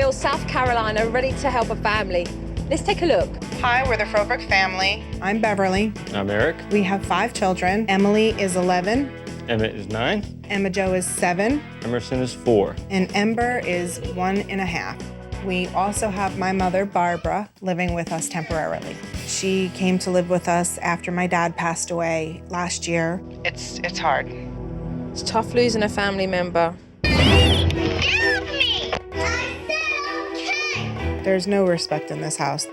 Mobile, South Carolina, ready to help a family. Let's take a look. Hi, we're the Frobrick family. I'm Beverly. I'm Eric. We have 5 children. Emily is 11. Emmett is 9. Emma Jo is 7. Emerson is 4. And Ember is 1.5. We also have my mother, Barbara, living with us temporarily. She came to live with us after my dad passed away last year. It's hard. It's tough losing a family member. Help me! I said okay! There's no respect in this house.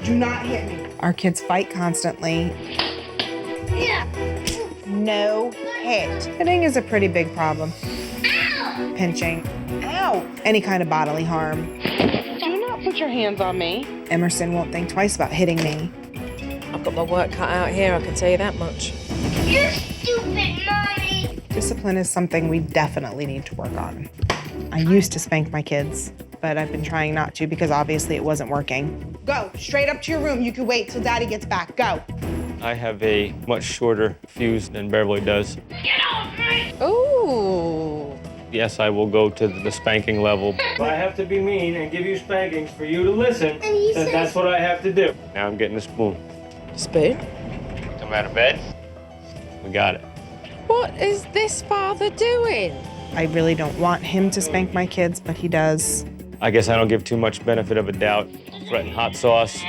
Do not hit me. Our kids fight constantly. Yeah. No hit. Hitting is a pretty big problem. Ow! Pinching. Ow! Any kind of bodily harm. Do not put your hands on me. Emerson won't think twice about hitting me. I've got my work cut out here, I can tell you that much. You stupid mommy! Discipline is something we definitely need to work on. I used to spank my kids, but I've been trying not to because obviously it wasn't working. Go, straight up to your room. You can wait till Daddy gets back. Go. I have a much shorter fuse than Beverly does. Get off me! Ooh. Yes, I will go to the spanking level. If I have to be mean and give you spankings for you to listen, then that's what I have to do. Now I'm getting a spoon. Spoon? Come out of bed. We got it. What is this father doing? I really don't want him to spank my kids, but he does. I guess I don't give too much benefit of a doubt. Threaten hot sauce.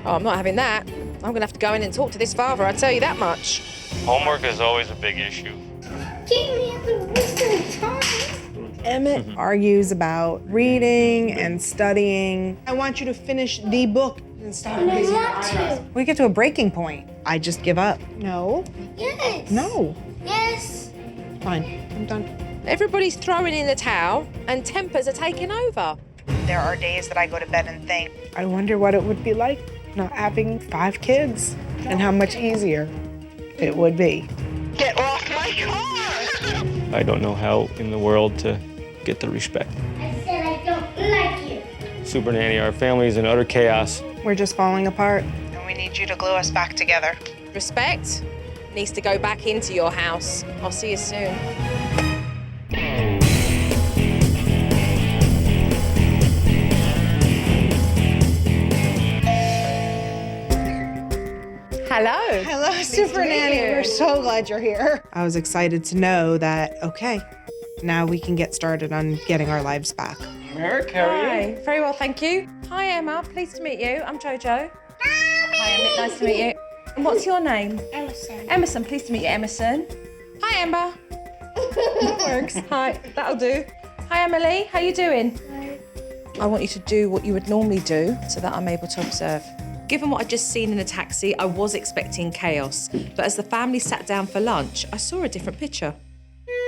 Oh, I'm not having that. I'm gonna have to go in and talk to this father, I tell you that much. Homework is always a big issue. Give me a waste of time. Emmett argues about reading and studying. I want you to finish the book and stop I raising your want eyebrows. to. We get to a breaking point. I just give up. No. Yes. No. Yes. Fine. I'm done. Everybody's throwing in the towel and tempers are taking over. There are days that I go to bed and think, I wonder what it would be like not having 5 kids and how much easier it would be. Get off my car! I don't know how in the world to get the respect. I said I don't like you. Supernanny, our family is in utter chaos. We're just falling apart, and we need you to glue us back together. Respect needs to go back into your house. I'll see you soon. Hello. Hello, Super Nanny. We're so glad you're here. I was excited to know that, okay, now we can get started on getting our lives back. Eric, how are you? Hi. Very well, thank you. Hi, Emma. Pleased to meet you. I'm Jojo. Hi, Emmett. Nice to meet you. And what's your name? Emerson. Emerson. Pleased to meet you, Emerson. Hi, Emma. That works. Hi. That'll do. Hi, Emily. How you doing? I want you to do what you would normally do so that I'm able to observe. Given what I'd just seen in the taxi, I was expecting chaos. But as the family sat down for lunch, I saw a different picture.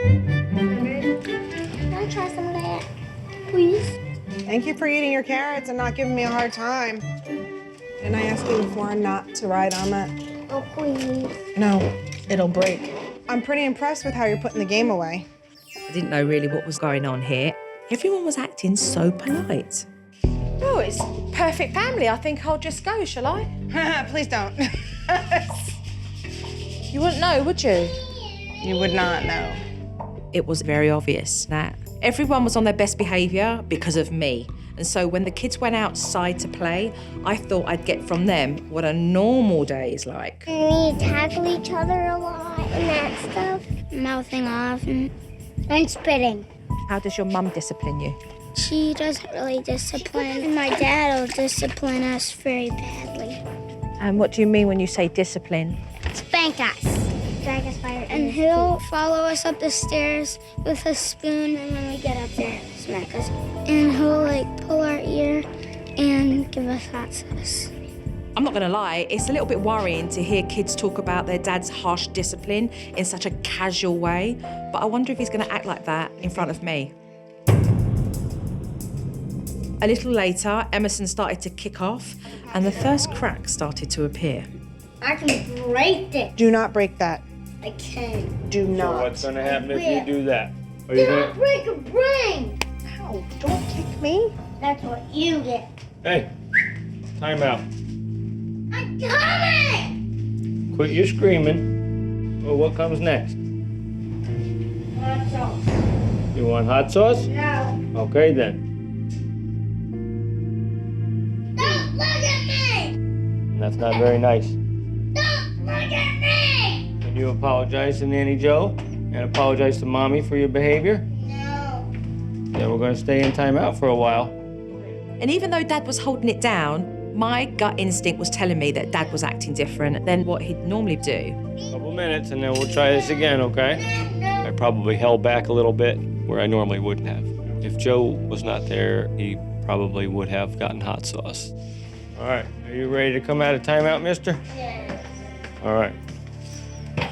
Can I try some of that, please? Thank you for eating your carrots and not giving me a hard time. Didn't I ask you before not to ride on that? Oh, please. No, it'll break. I'm pretty impressed with how you're putting the game away. I didn't know really what was going on here. Everyone was acting so polite. Oh, it's perfect family. I think I'll just go, shall I? Please don't. You wouldn't know, would you? You would not know. It was very obvious that everyone was on their best behaviour because of me. And so when the kids went outside to play, I thought I'd get from them what a normal day is like. We tackle each other a lot and that stuff. Mouthing off and spitting. How does your mum discipline you? She doesn't really discipline. And my dad will discipline us very badly. And what do you mean when you say discipline? Spank us. Drag us by our And he'll follow us up the stairs with a spoon, and when we get up there, smack us. And he'll pull our ear and give us hot sauce. I'm not gonna lie, it's a little bit worrying to hear kids talk about their dad's harsh discipline in such a casual way, but I wonder if he's gonna act like that in front of me. A little later, Emerson started to kick off and the first crack started to appear. I can break it. Do not break that. I can. Do not. So what's gonna happen if you do that? Are Do you not gonna... break a brain. Ow, don't kick me. That's what you get. Hey, time out. I'm coming! Quit your screaming. Well, what comes next? hot sauce. You want hot sauce? No. Okay then. Don't look at me! That's not very nice. Don't look at me! Can you apologize to Nanny Joe and apologize to Mommy for your behavior? No. Then we're gonna stay in timeout for a while. And even though Dad was holding it down, my gut instinct was telling me that Dad was acting different than what he'd normally do. Couple minutes and then we'll try this again, okay? I probably held back a little bit where I normally wouldn't have. If Joe was not there, he probably would have gotten hot sauce. All right, are you ready to come out of timeout, mister? Yes. All right.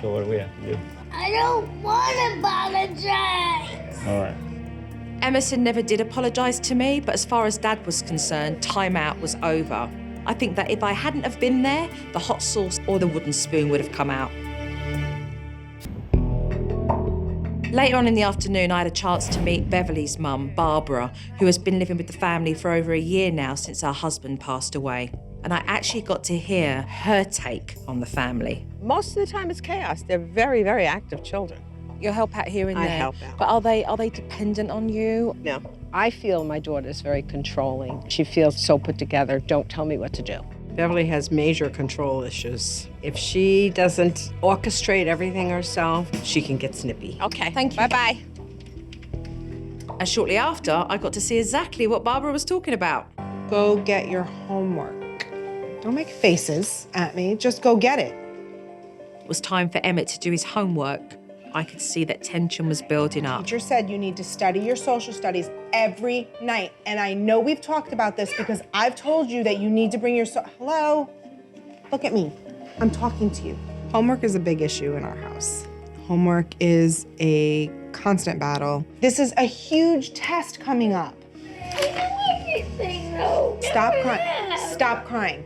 So what do we have to do? I don't want to apologize. All right. Emerson never did apologise to me, but as far as Dad was concerned, timeout was over. I think that if I hadn't have been there, the hot sauce or the wooden spoon would have come out. Later on in the afternoon, I had a chance to meet Beverly's mum, Barbara, who has been living with the family for over a year now since her husband passed away. And I actually got to hear her take on the family. Most of the time it's chaos. They're very, very active children. You'll help out here and I there. help out. But are they dependent on you? No. I feel my daughter's very controlling. She feels so put together. Don't tell me what to do. Beverly has major control issues. If she doesn't orchestrate everything herself, she can get snippy. Okay, thank you. Bye-bye. And shortly after, I got to see exactly what Barbara was talking about. Go get your homework. Don't make faces at me. Just go get it. It was time for Emmett to do his homework. I could see that tension was building up. Teacher said you need to study your social studies every night. And I know we've talked about this because I've told you that you need to bring your hello? Look at me. I'm talking to you. Homework is a big issue in our house. Homework is a constant battle. This is a huge test coming up. Stop crying. Stop crying.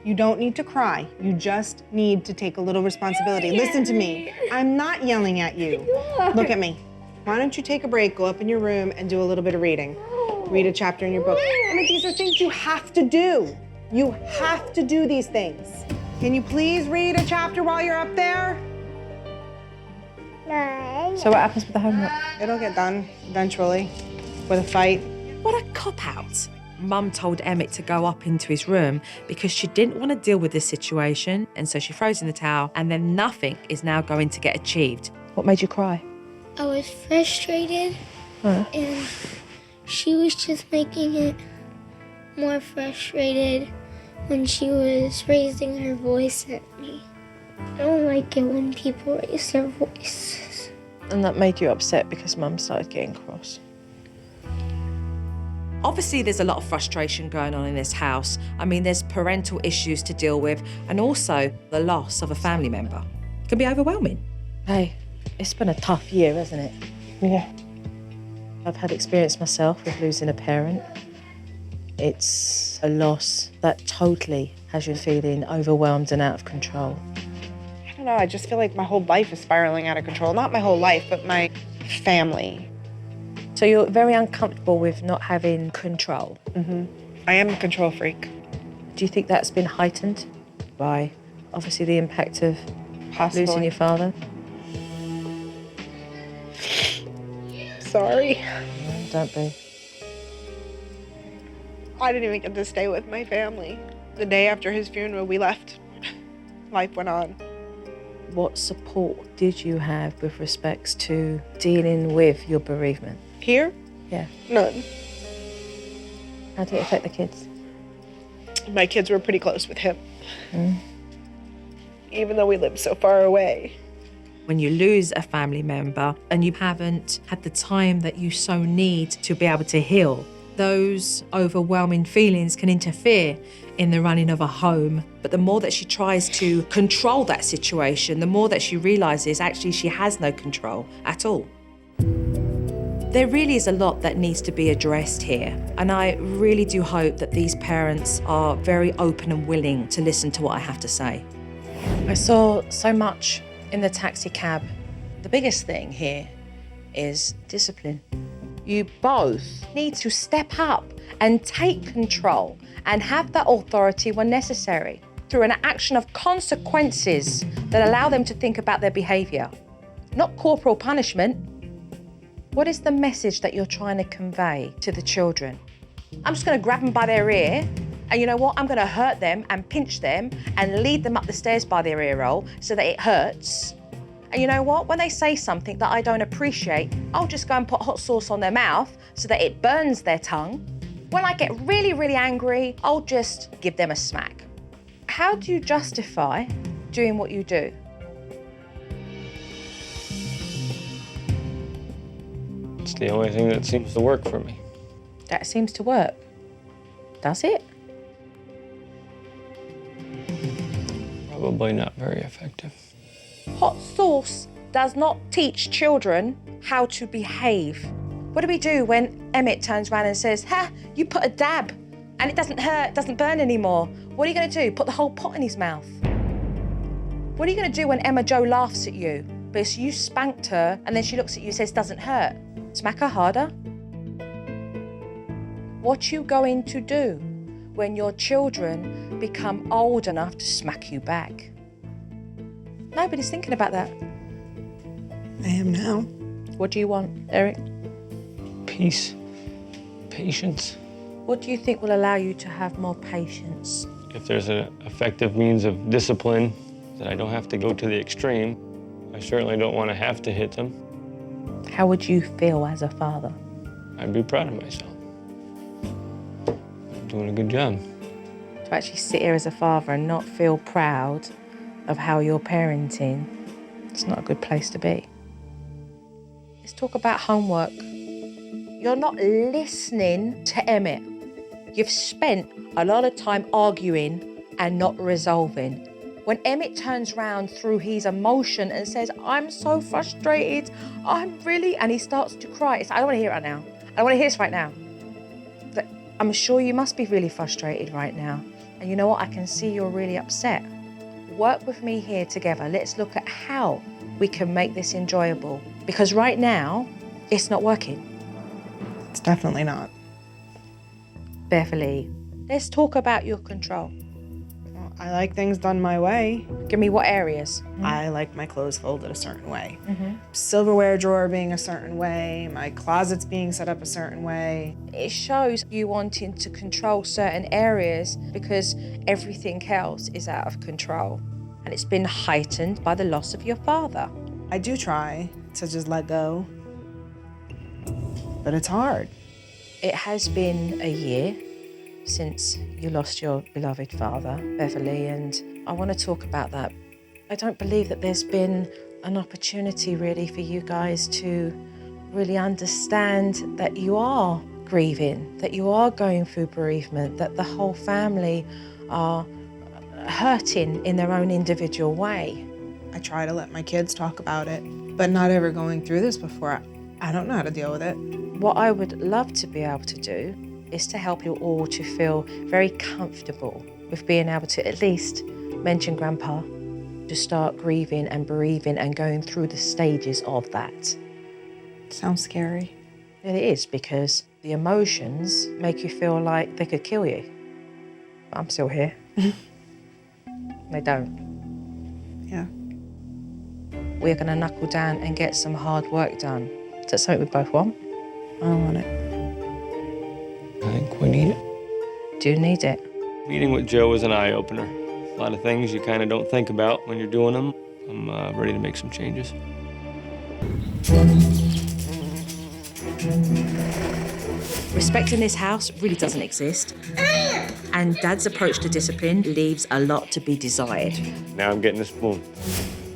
You don't need to cry. You just need to take a little responsibility. Listen to me. I'm not yelling at you. Look at me. Why don't you take a break, go up in your room, and do a little bit of reading? Read a chapter in your book. I mean, these are things you have to do. You have to do these things. Can you please read a chapter while you're up there? No. So what happens with the homework? It'll get done eventually with a fight. What a cop-out. Mum told Emmett to go up into his room because she didn't want to deal with this situation, and so she throws in the towel, and then nothing is now going to get achieved. What made you cry? I was frustrated, and she was just making it more frustrated when she was raising her voice at me. I don't like it when people raise their voices. And that made you upset because Mum started getting cross. Obviously, there's a lot of frustration going on in this house. I mean, there's parental issues to deal with and also the loss of a family member. It can be overwhelming. Hey, it's been a tough year, hasn't it? Yeah. I've had experience myself with losing a parent. It's a loss that totally has you feeling overwhelmed and out of control. I don't know, I just feel like my whole life is spiraling out of control. Not my whole life, but my family. So you're very uncomfortable with not having control. I am a control freak. Do you think that's been heightened by, obviously, the impact of Possibly. losing your father? Sorry. Don't be. I didn't even get to stay with my family. The day after his funeral, we left. Life went on. What support did you have with respects to dealing with your bereavement? Here? Yeah. None. How did it affect the kids? My kids were pretty close with him. Even though we lived so far away. When you lose a family member and you haven't had the time that you so need to be able to heal, those overwhelming feelings can interfere in the running of a home. But the more that she tries to control that situation, the more that she realizes actually she has no control at all. There really is a lot that needs to be addressed here. And I really do hope that these parents are very open and willing to listen to what I have to say. I saw so much in the taxi cab. The biggest thing here is discipline. You both need to step up and take control and have that authority when necessary through an action of consequences that allow them to think about their behaviour. Not corporal punishment, What is the message that you're trying to convey to the children? I'm just gonna grab them by their ear, and you know what? I'm gonna hurt them and pinch them and lead them up the stairs by their ear roll so that it hurts. And you know what? When they say something that I don't appreciate, I'll just go and put hot sauce on their mouth so that it burns their tongue. When I get really, really angry, I'll just give them a smack. How do you justify doing what you do? It's the only thing that seems to work for me. That seems to work. Does it? Probably not very effective. Hot sauce does not teach children how to behave. What do we do when Emmett turns around and says, ha, you put a dab and it doesn't hurt, doesn't burn anymore? What are you gonna do? Put the whole pot in his mouth? What are you gonna do when Emma Jo laughs at you because you spanked her and then she looks at you and says, doesn't hurt? Smack her harder? What you going to do when your children become old enough to smack you back? Nobody's thinking about that. I am now. What do you want, Erich? Peace, patience. What do you think will allow you to have more patience? If there's an effective means of discipline that I don't have to go to the extreme, I certainly don't want to have to hit them. How would you feel as a father? I'd be proud of myself. I'm doing a good job. To actually sit here as a father and not feel proud of how you're parenting, it's not a good place to be. Let's talk about homework. You're not listening to Emmett. You've spent a lot of time arguing and not resolving. When Emmett turns around through his emotion and says, I'm so frustrated, and he starts to cry. I don't want to hear it right now. I don't want to hear this right now. But I'm sure you must be really frustrated right now. And you know what? I can see you're really upset. Work with me here together. Let's look at how we can make this enjoyable. Because right now, it's not working. It's definitely not. Beverly, let's talk about your control. Well, I like things done my way. Give me what areas? I like my clothes folded a certain way. Silverware drawer being a certain way, my closets being set up a certain way. It shows you wanting to control certain areas because everything else is out of control. And it's been heightened by the loss of your father. I do try to just let go, but it's hard. It has been a year since you lost your beloved father, Beverly, and I want to talk about that. I don't believe that there's been an opportunity really for you guys to really understand that you are grieving, that you are going through bereavement, that the whole family are hurting in their own individual way. I try to let my kids talk about it, but not ever going through this before. I don't know how to deal with it. What I would love to be able to do is to help you all to feel very comfortable with being able to at least mention Grandpa, to start grieving and bereaving and going through the stages of that. Sounds scary. It is, because the emotions make you feel like they could kill you. But I'm still here. They don't. Yeah. We're gonna knuckle down and get some hard work done. Is that something we both want? I want it. I think we need it. Do need it. Meeting with Joe was an eye-opener. A lot of things you kind of don't think about when you're doing them. I'm ready to make some changes. Respect in this house really doesn't exist. And Dad's approach to discipline leaves a lot to be desired. Now I'm getting a spoon.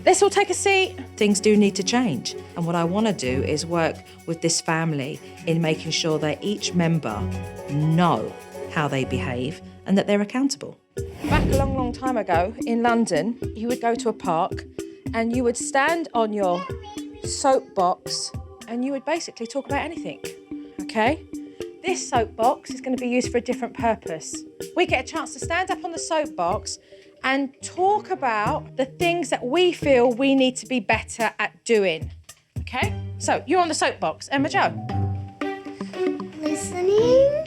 Let's all take a seat. Things do need to change. And what I want to do is work with this family in making sure that each member know how they behave and that they're accountable. Back a long, long time ago in London, you would go to a park and you would stand on your soapbox and you would basically talk about anything, okay? This soapbox is going to be used for a different purpose. We get a chance to stand up on the soapbox and talk about the things that we feel we need to be better at doing, okay? So, you're on the soapbox. Emma Jo. Listening,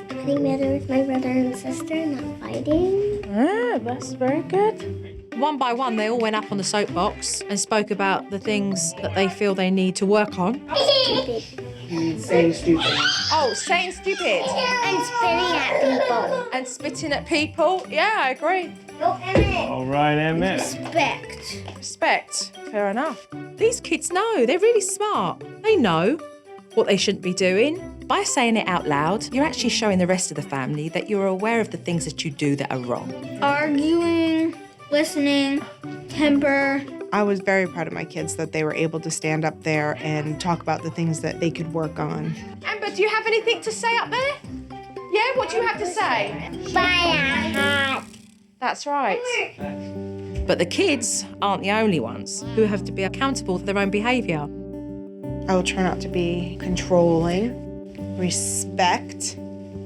getting better with my brother and sister, not fighting. Ah, that's very good. One by one, they all went up on the soapbox and spoke about the things that they feel they need to work on. Saying stupid. Oh, saying stupid. And spitting at people. And spitting at people. Yeah, I agree. All right, Emmett. Respect. Respect. Fair enough. These kids know. They're really smart. They know what they shouldn't be doing. By saying it out loud, you're actually showing the rest of the family that you're aware of the things that you do that are wrong. Arguing, listening, temper. I was very proud of my kids that they were able to stand up there and talk about the things that they could work on. Amber, do you have anything to say up there? Yeah, what do you have to say? Fire. That's right. But the kids aren't the only ones who have to be accountable for their own behaviour. I will try not to be controlling, respect.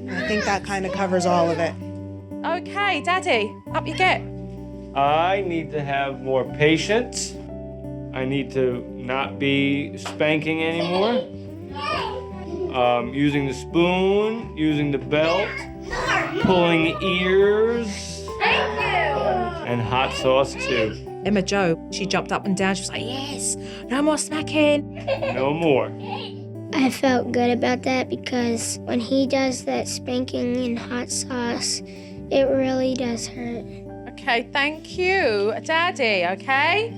I think that kind of covers all of it. Okay, Daddy, up you get. I need to have more patience. I need to not be spanking anymore. Using the spoon, using the belt, pulling ears. And hot sauce too. Emma Jo, she jumped up and down. She was like, yes, no more smacking. No more. I felt good about that because when he does that spanking and hot sauce, it really does hurt. Okay, thank you, Daddy, okay?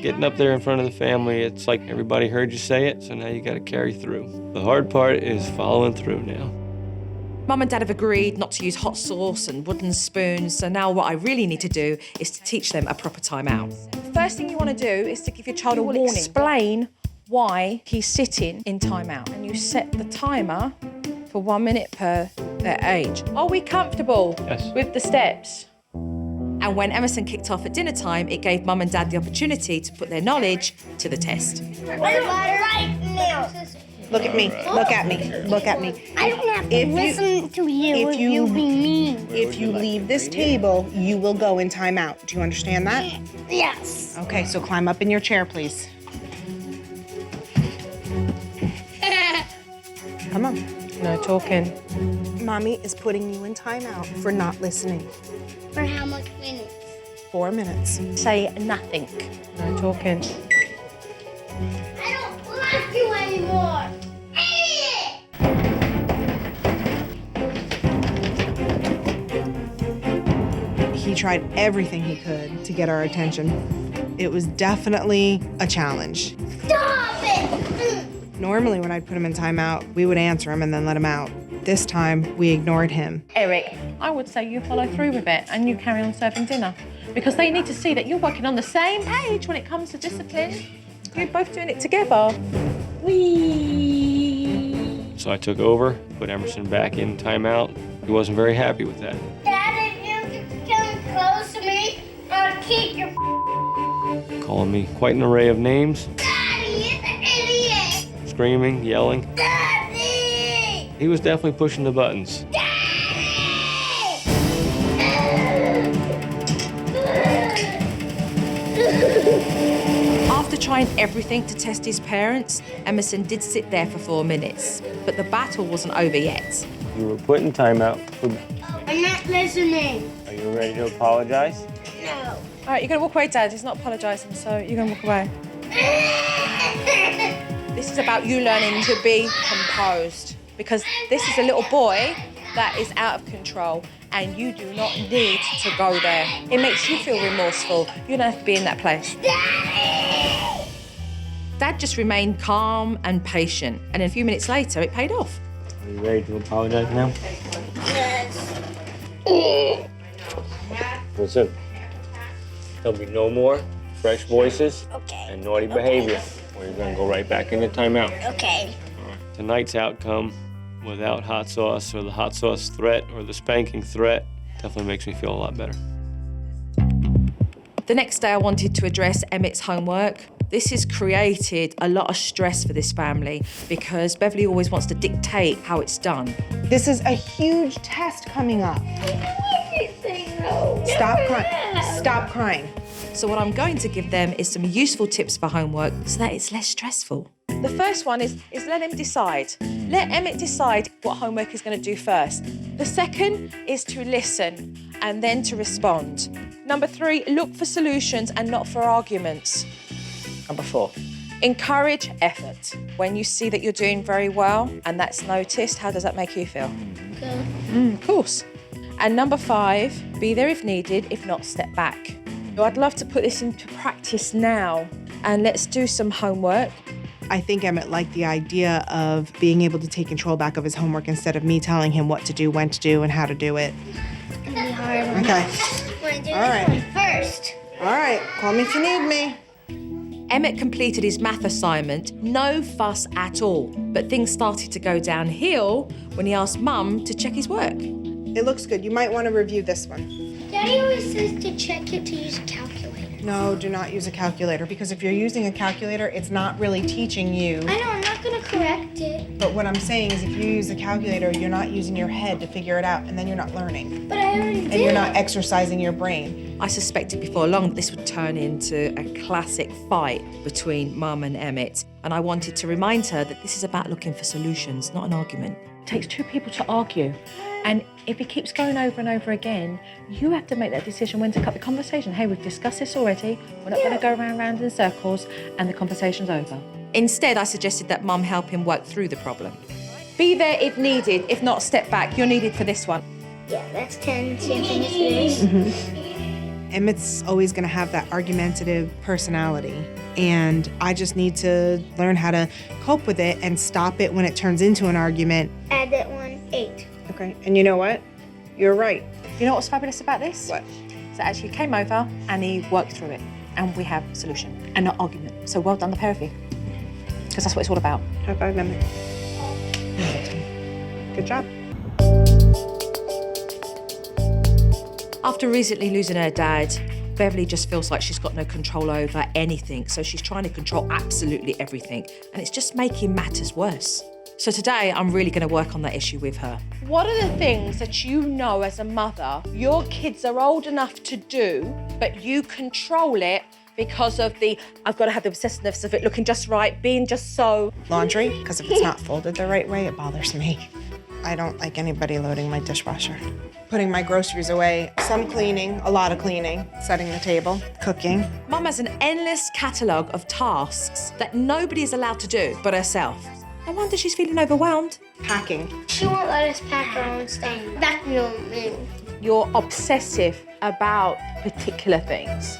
Getting up there in front of the family, it's like everybody heard you say it, so now you gotta carry through. The hard part is following through now. Mum and Dad have agreed not to use hot sauce and wooden spoons, so now what I really need to do is to teach them a proper timeout. The first thing you want to do is to give your child a warning. Explain why he's sitting in timeout, and you set the timer for 1 minute per their age. Are we comfortable Yes. with the steps? And when Emerson kicked off at dinner time, it gave Mum and Dad the opportunity to put their knowledge to the test. Right now. Look at me, look at me, look at me. I don't have to listen to you if you be mean. If you leave this table, you will go in timeout. Do you understand that? Yes. Okay, so climb up in your chair, please. Come on. No talking. Mommy is putting you in timeout for not listening. For how much minutes? 4 minutes. Say nothing. No talking. I don't like you anymore. He tried everything he could to get our attention. It was definitely a challenge. Stop it! Normally, when I'd put him in timeout, we would answer him and then let him out. This time, we ignored him. Eric, I would say you follow through with it and you carry on serving dinner because they need to see that you're working on the same page when it comes to discipline. You're both doing it together. Whee! So I took over, put Emerson back in timeout. He wasn't very happy with that. Dad, if you come close to me, I'll kick your Calling me quite an array of names, Daddy, you're an idiot! screaming, yelling. Daddy! He was definitely pushing the buttons. After trying everything to test his parents, Emerson did sit there for 4 minutes, but the battle wasn't over yet. You were put in timeout. I'm not listening. Are you ready to apologize? No. All right, you're going to walk away, Dad. He's not apologising, so you're going to walk away. This is about you learning to be composed because this is a little boy that is out of control and you do not need to go there. It makes you feel remorseful. You don't have to be in that place. Dad just remained calm and patient, and a few minutes later, it paid off. Are you ready to apologize now? Yes. Listen, there'll be no more fresh voices Okay. and naughty behavior, or you're gonna go right back into timeout. Okay. All right. Tonight's outcome, without hot sauce or the hot sauce threat or the spanking threat, definitely makes me feel a lot better. The next day, I wanted to address Emmett's homework. This has created a lot of stress for this family because Beverly always wants to dictate how it's done. This is a huge test coming up. Stop crying. Stop crying. So what I'm going to give them is some useful tips for homework so that it's less stressful. The first one is let him decide. Let Emmett decide what homework he's going to do first. The second is to listen and then to respond. Number 3, look for solutions and not for arguments. Number 4, encourage effort. When you see that you're doing very well and that's noticed, how does that make you feel? Good. Of course. And number 5, be there if needed, if not, step back. So I'd love to put this into practice now, and let's do some homework. I think Emmett liked the idea of being able to take control back of his homework instead of me telling him what to do, when to do, and how to do it. It's gonna be hard. Okay. I'm gonna do All right. this one first. All right, call me if you need me. Emmett completed his math assignment, no fuss at all, but things started to go downhill when he asked Mum to check his work. It looks good. You might want to review this one. Daddy always says to check it to use a calculator. No, do not use a calculator, because if you're using a calculator, it's not really teaching you. I know, I'm not gonna correct it. But what I'm saying is if you use a calculator, you're not using your head to figure it out, and then you're not learning. But I already did. And you're not exercising your brain. I suspected before long that this would turn into a classic fight between Mum and Emmett, and I wanted to remind her that this is about looking for solutions, not an argument. It takes 2 people to argue, and if it keeps going over and over again, you have to make that decision when to cut the conversation. Hey, we've discussed this already, we're not going to go round in circles, and the conversation's over. Instead, I suggested that Mum help him work through the problem. Be there if needed, if not, step back. You're needed for this one. Yeah, that's 10. Same thing as yours. Emmett's always going to have that argumentative personality, and I just need to learn how to cope with it and stop it when it turns into an argument. Add that one, 8. Okay, and you know what? You're right. You know what's fabulous about this? What? So actually he came over and he worked through it, and we have a solution and not argument. So well done, the pair of you, because that's what it's all about. High five, Emmett. Good job. After recently losing her dad, Beverly just feels like she's got no control over anything, so she's trying to control absolutely everything, and it's just making matters worse. So today, I'm really going to work on that issue with her. What are the things that you know as a mother your kids are old enough to do, but you control it because of the, I've got to have the obsessiveness of it looking just right, being just so... Laundry, because if it's not folded the right way, it bothers me. I don't like anybody loading my dishwasher. Putting my groceries away, some cleaning, a lot of cleaning, setting the table, cooking. Mum has an endless catalogue of tasks that nobody is allowed to do but herself. No wonder she's feeling overwhelmed. Packing. She won't let us pack our own stuff. Vacuum. You're obsessive about particular things.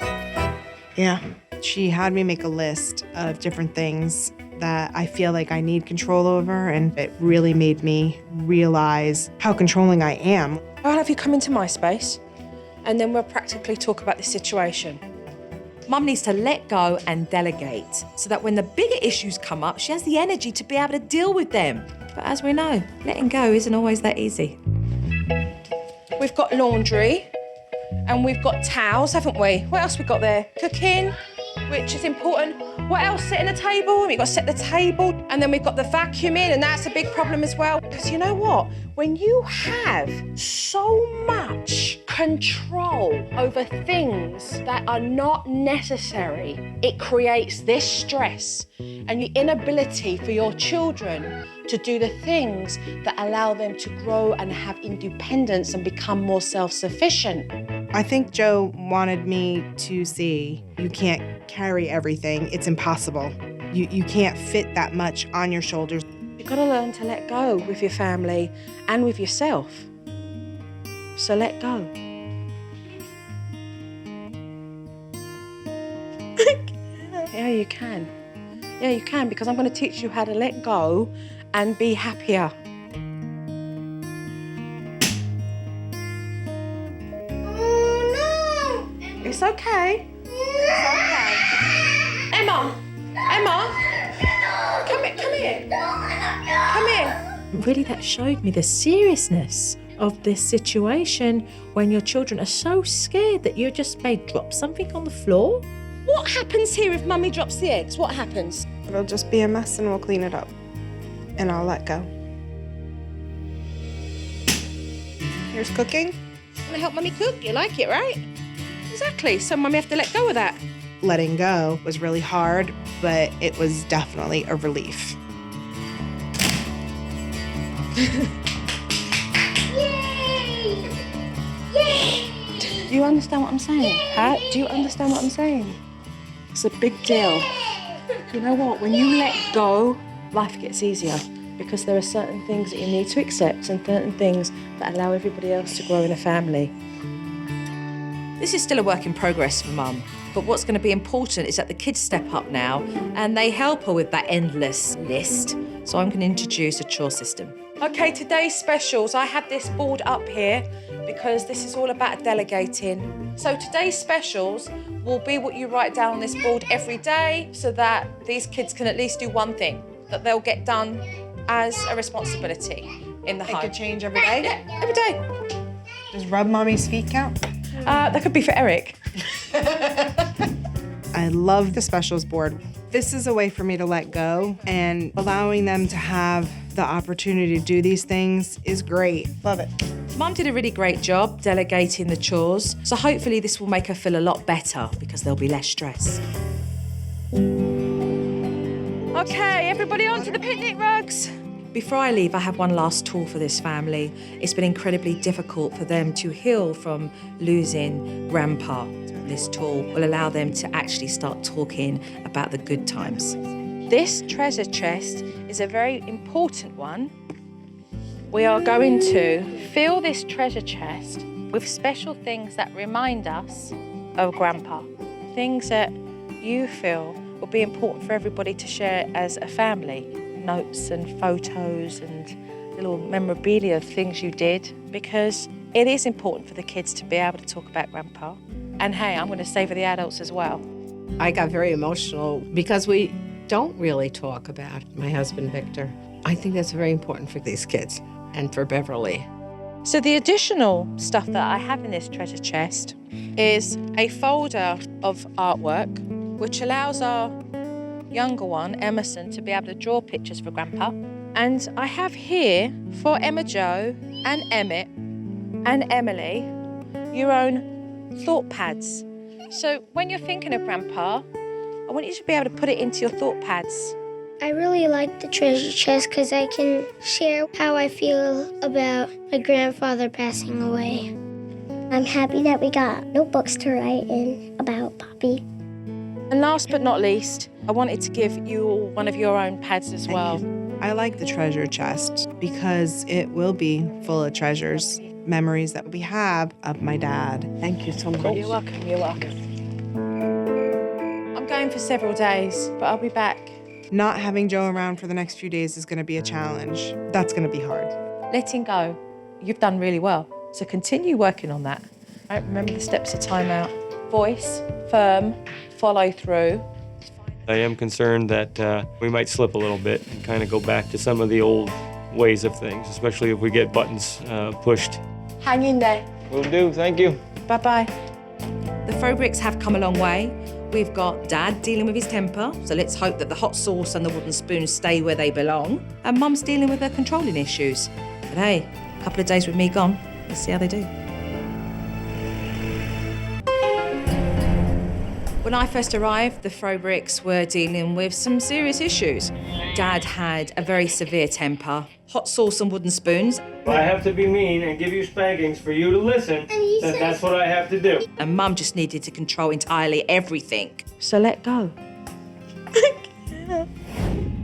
Yeah. She had me make a list of different things that I feel like I need control over, and it really made me realize how controlling I am. I'll have you come into my space, and then we'll practically talk about the situation. Mum needs to let go and delegate so that when the bigger issues come up, she has the energy to be able to deal with them. But as we know, letting go isn't always that easy. We've got laundry, and we've got towels, haven't we? What else we got there? Cooking, which is important. What else? Setting the table. We've got to set the table. And then we've got the vacuuming, and that's a big problem as well. Because you know what? When you have so much control over things that are not necessary, it creates this stress and the inability for your children to do the things that allow them to grow and have independence and become more self-sufficient. I think Joe wanted me to see you can't carry everything. It's impossible. You can't fit that much on your shoulders. You've got to learn to let go with your family and with yourself. So let go. Yeah, you can. Yeah, you can, because I'm going to teach you how to let go and be happier. Oh, no! It's okay. It's okay. Emma! Come here. Come here. Really, that showed me the seriousness of this situation when your children are so scared that you just may drop something on the floor. What happens here if Mummy drops the eggs? What happens? It'll just be a mess and we'll clean it up. And I'll let go. Here's cooking. Want to help Mummy cook? You like it, right? Exactly. So Mummy have to let go of that. Letting go was really hard, but it was definitely a relief. Yay! Yay! Do you understand what I'm saying? Pat, do you understand what I'm saying? It's a big deal. You know what? When you let go, life gets easier because there are certain things that you need to accept and certain things that allow everybody else to grow in a family. This is still a work in progress for Mum, but what's going to be important is that the kids step up now and they help her with that endless list. So I'm going to introduce a chore system. Okay, today's specials. I have this board up here because this is all about delegating. So today's specials will be what you write down on this board every day so that these kids can at least do one thing that they'll get done as a responsibility in the home. It could change every day? Yeah, every day. Does rub mommy's feet count? That could be for Eric. I love the specials board. This is a way for me to let go, and allowing them to have the opportunity to do these things is great. Love it. Mum did a really great job delegating the chores, so hopefully this will make her feel a lot better because there'll be less stress. Okay, everybody onto the picnic rugs. Before I leave, I have one last tool for this family. It's been incredibly difficult for them to heal from losing Grandpa. This tool will allow them to actually start talking about the good times. This treasure chest is a very important one. We are going to fill this treasure chest with special things that remind us of Grandpa. Things that you feel will be important for everybody to share as a family. Notes and photos and little memorabilia of things you did, because it is important for the kids to be able to talk about Grandpa. And hey, I'm going to say for the adults as well. I got very emotional because we don't really talk about my husband, Victor. I think that's very important for these kids and for Beverly. So the additional stuff that I have in this treasure chest is a folder of artwork, which allows our younger one, Emerson, to be able to draw pictures for Grandpa. And I have here for Emma Jo and Emmett and Emily your own thought pads. So when you're thinking of Grandpa, I want you to be able to put it into your thought pads. I really like the treasure chest because I can share how I feel about my grandfather passing away. I'm happy that we got notebooks to write in about Poppy. And last but not least, I wanted to give you all one of your own pads as well. I like the treasure chest because it will be full of treasures, memories that we have of my dad. Thank you so much. You're welcome, you're welcome. I'm going for several days, but I'll be back. Not having Joe around for the next few days is going to be a challenge. That's going to be hard. Letting go. You've done really well. So continue working on that. Right, remember the steps of timeout. Voice, firm, follow through. I am concerned that we might slip a little bit and kind of go back to some of the old ways of things, especially if we get buttons pushed. Hang in there. Will do, thank you. Bye-bye. The Frobricks have come a long way. We've got Dad dealing with his temper, so let's hope that the hot sauce and the wooden spoons stay where they belong. And Mum's dealing with her controlling issues. But hey, a couple of days with me gone, let's see how they do. When I first arrived, the Frobricks were dealing with some serious issues. Dad had a very severe temper, hot sauce and wooden spoons. If I have to be mean and give you spankings for you to listen, then that's what I have to do. And Mum just needed to control entirely everything. So let go.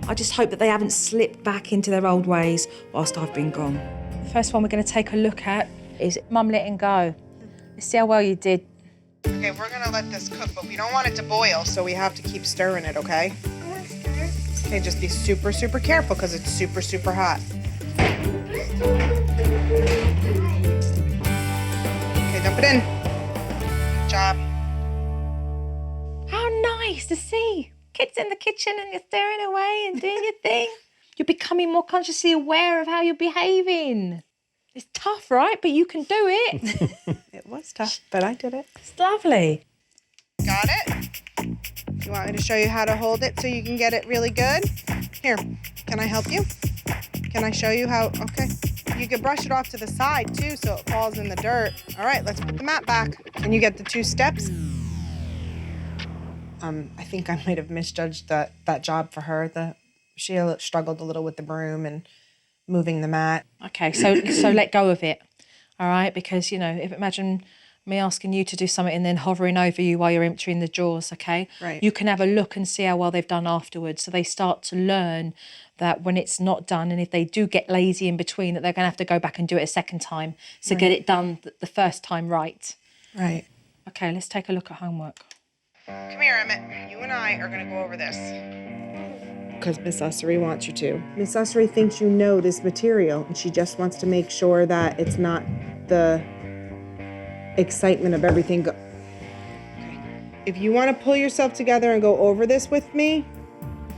I just hope that they haven't slipped back into their old ways whilst I've been gone. The first one we're going to take a look at is Mum letting go. Let's see how well you did. Okay, we're going to let this cook, but we don't want it to boil, so we have to keep stirring it, okay? Okay, just be super, super careful because it's super, super hot. Okay, dump it in. Good job. How nice to see kids in the kitchen and you're stirring away and doing your thing. You're becoming more consciously aware of how you're behaving. It's tough, right? But you can do it. It was tough, but I did it. It's lovely. Got it? You want me to show you how to hold it so you can get it really good? Here, can I help you? Can I show you how? Okay. You can brush it off to the side too so it falls in the dirt. All right, let's put the mat back. Can you get the 2 steps? I think I might have misjudged that job for her. She struggled a little with the broom and moving the mat. Okay, so let go of it, all right? Because, you know, if imagine me asking you to do something and then hovering over you while you're emptying the drawers, okay? Right. You can have a look and see how well they've done afterwards. So they start to learn that when it's not done, and if they do get lazy in between, that they're going to have to go back and do it a second time. So get it done the first time right. Right. Okay, let's take a look at homework. Come here, Emmett. You and I are going to go over this. Because Miss Ussery wants you to. Miss Ussery thinks you know this material, and she just wants to make sure that it's not the excitement of everything. Okay. If you want to pull yourself together and go over this with me,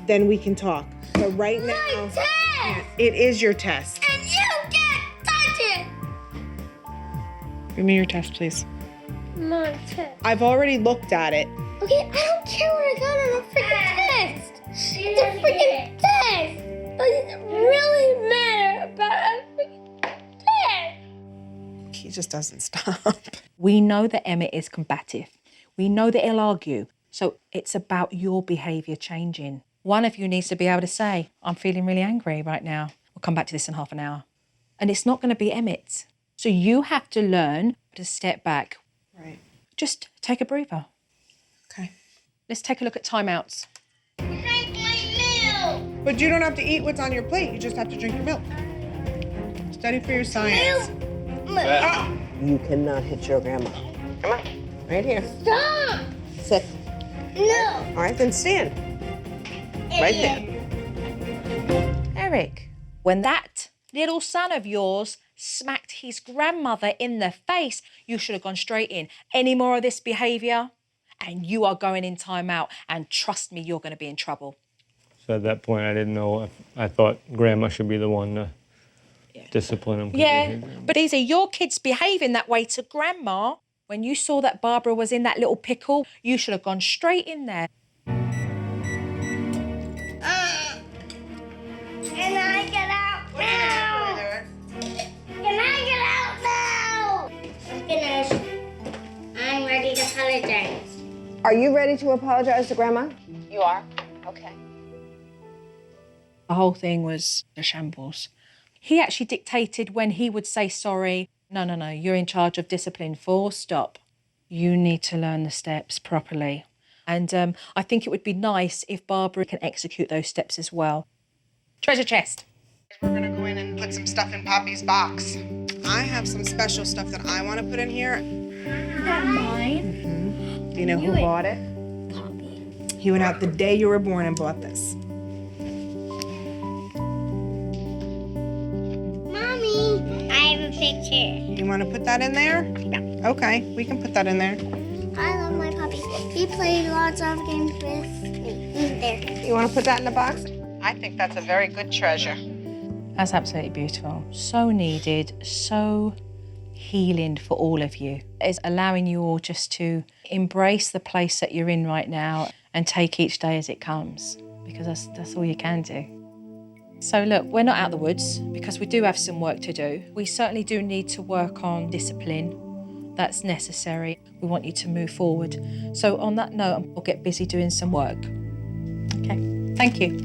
then we can talk. But right now, My test! it is your test. And you can't touch it! Give me your test, please. My test. I've already looked at it. Okay, I don't care what I got on a freaking test. It's a freaking test. Does it really matter about a freaking test? He just doesn't stop. We know that Emmett is combative. We know that he'll argue. So it's about your behaviour changing. One of you needs to be able to say, I'm feeling really angry right now. We'll come back to this in half an hour. And it's not going to be Emmett. So you have to learn to step back. Right. Just take a breather. Okay. Let's take a look at timeouts. Drink my milk. But you don't have to eat what's on your plate. You just have to drink your milk. Study for your science. You cannot hit your grandma. Come on. Right here. Stop. Sit. No. All right, then stand. Right there. Eric, when that little son of yours smacked his grandmother in the face, you should have gone straight in. Any more of this behaviour, and you are going in timeout. And trust me, you're going to be in trouble. So at that point, I didn't know if I thought Grandma should be the one to discipline him. Yeah, but these are your kids behaving that way to Grandma. When you saw that Barbara was in that little pickle, you should have gone straight in there. Can I get out now? Can I get out now? I'm finished. I'm ready to apologize. Are you ready to apologize to Grandma? You are? Okay. The whole thing was a shambles. He actually dictated when he would say sorry. No, you're in charge of discipline. Full stop. You need to learn the steps properly. And I think it would be nice if Barbara can execute those steps as well. Treasure chest. We're going to go in and put some stuff in Poppy's box. I have some special stuff that I want to put in here. Is that mine? Do you know who bought it? Poppy. He went out the day you were born and bought this. Mommy, I have a picture. You want to put that in there? Yeah. Okay, we can put that in there. I love my puppy. He played lots of games with me. He's there. You want to put that in the box? I think that's a very good treasure. That's absolutely beautiful. So needed, so healing for all of you. It's allowing you all just to embrace the place that you're in right now and take each day as it comes, because that's all you can do. So look, we're not out of the woods because we do have some work to do. We certainly do need to work on discipline. That's necessary. We want you to move forward. So on that note, we'll get busy doing some work. Okay, thank you.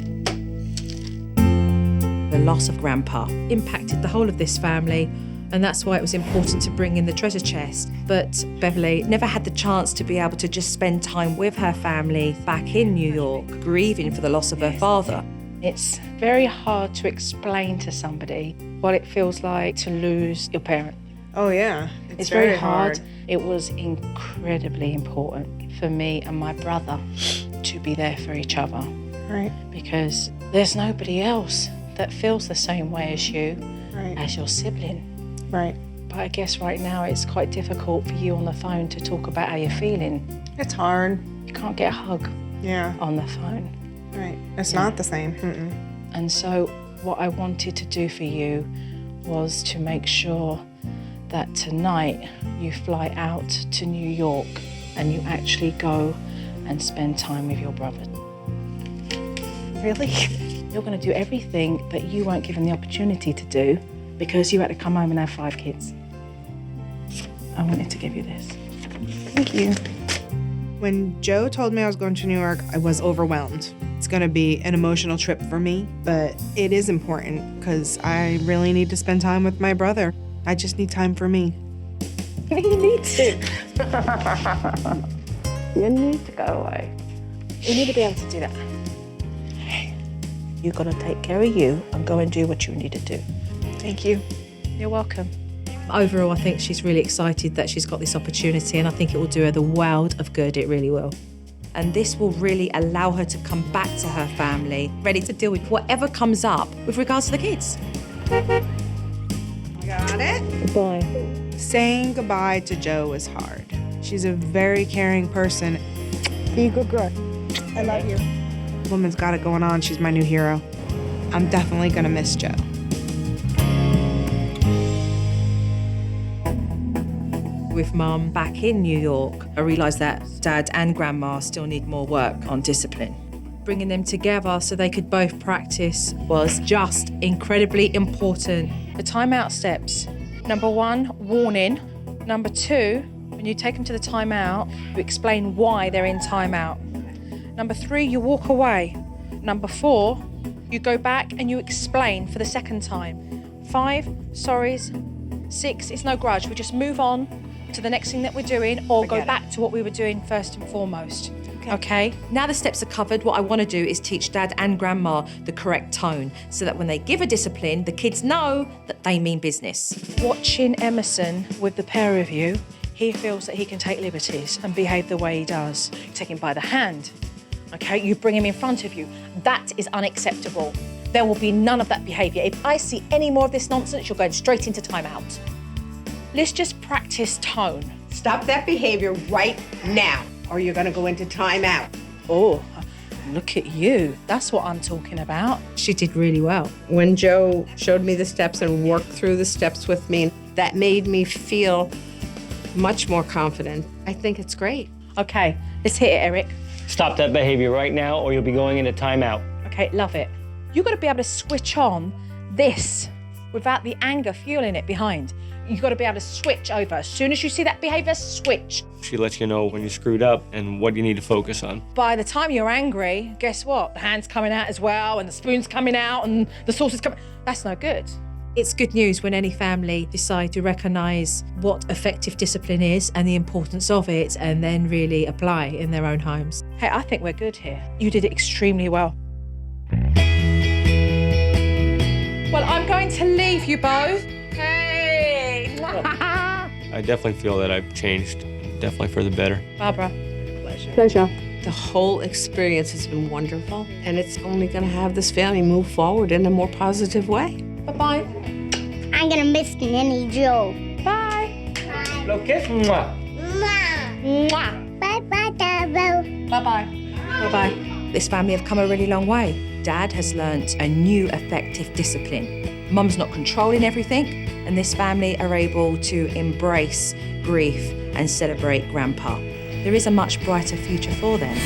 The loss of Grandpa impacted the whole of this family, and that's why it was important to bring in the treasure chest. But Beverly never had the chance to be able to just spend time with her family back in New York, grieving for the loss of her father. It's very hard to explain to somebody what it feels like to lose your parent. Oh, yeah. It's very hard. It was incredibly important for me and my brother to be there for each other. Right. Because there's nobody else that feels the same way as you, Right. as your sibling. Right. But I guess right now it's quite difficult for you on the phone to talk about how you're feeling. It's hard. You can't get a hug Yeah. on the phone. Right. It's not the same. Mm-mm. And so what I wanted to do for you was to make sure that tonight you fly out to New York and you actually go and spend time with your brother. Really? You're going to do everything that you weren't given the opportunity to do because you had to come home and have 5 kids. I wanted to give you this. Thank you. When Joe told me I was going to New York, I was overwhelmed. It's going to be an emotional trip for me, but it is important because I really need to spend time with my brother. I just need time for me. You need to. You need to go away. You need to be able to do that. You've got to take care of you and go and do what you need to do. Thank you. You're welcome. Overall, I think she's really excited that she's got this opportunity, and I think it will do her the world of good. It really will. And this will really allow her to come back to her family, ready to deal with whatever comes up with regards to the kids. Got it? Goodbye. Saying goodbye to Joe is hard. She's a very caring person. Be a good girl. I love you. Woman's got it going on. She's my new hero. I'm definitely gonna miss Joe. With Mum back in New York, I realised that Dad and Grandma still need more work on discipline. Bringing them together so they could both practice was just incredibly important. The timeout steps. Number 1, warning. Number 2, when you take them to the timeout, you explain why they're in timeout. Number 3, you walk away. Number 4, you go back and you explain for the second time. 5, sorries. 6, it's no grudge. We just move on to the next thing that we're doing or go back to what we were doing first and foremost. Okay? Now the steps are covered, what I want to do is teach Dad and Grandma the correct tone so that when they give a discipline, the kids know that they mean business. Watching Emerson with the pair of you, he feels that he can take liberties and behave the way he does. You take him by the hand, okay? You bring him in front of you. That is unacceptable. There will be none of that behaviour. If I see any more of this nonsense, you're going straight into timeout. Let's just practice tone. Stop that behavior right now, or you're gonna go into timeout. Oh, look at you. That's what I'm talking about. She did really well. When Joe showed me the steps and worked through the steps with me, that made me feel much more confident. I think it's great. Okay, let's hit it, Eric. Stop that behavior right now or you'll be going into timeout. Okay, love it. You've got to be able to switch on this without the anger fueling it behind. You've got to be able to switch over. As soon as you see that behavior, switch. She lets you know when you screwed up and what you need to focus on. By the time you're angry, guess what? The hand's coming out as well, and the spoon's coming out, and the sauce is coming. That's no good. It's good news when any family decide to recognise what effective discipline is and the importance of it and then really apply in their own homes. Hey, I think we're good here. You did it extremely well. Well, I'm going to leave you both. Hey! I definitely feel that I've changed, definitely for the better. Barbara. Pleasure. The whole experience has been wonderful, and it's only going to have this family move forward in a more positive way. Bye-bye. I'm gonna miss Nanny Joe. Bye. Little kiss. Mwah. Mwah. Bye-bye, Darbo. Bye-bye. Bye-bye. This family have come a really long way. Dad has learnt a new effective discipline. Mum's not controlling everything, and this family are able to embrace grief and celebrate Grandpa. There is a much brighter future for them.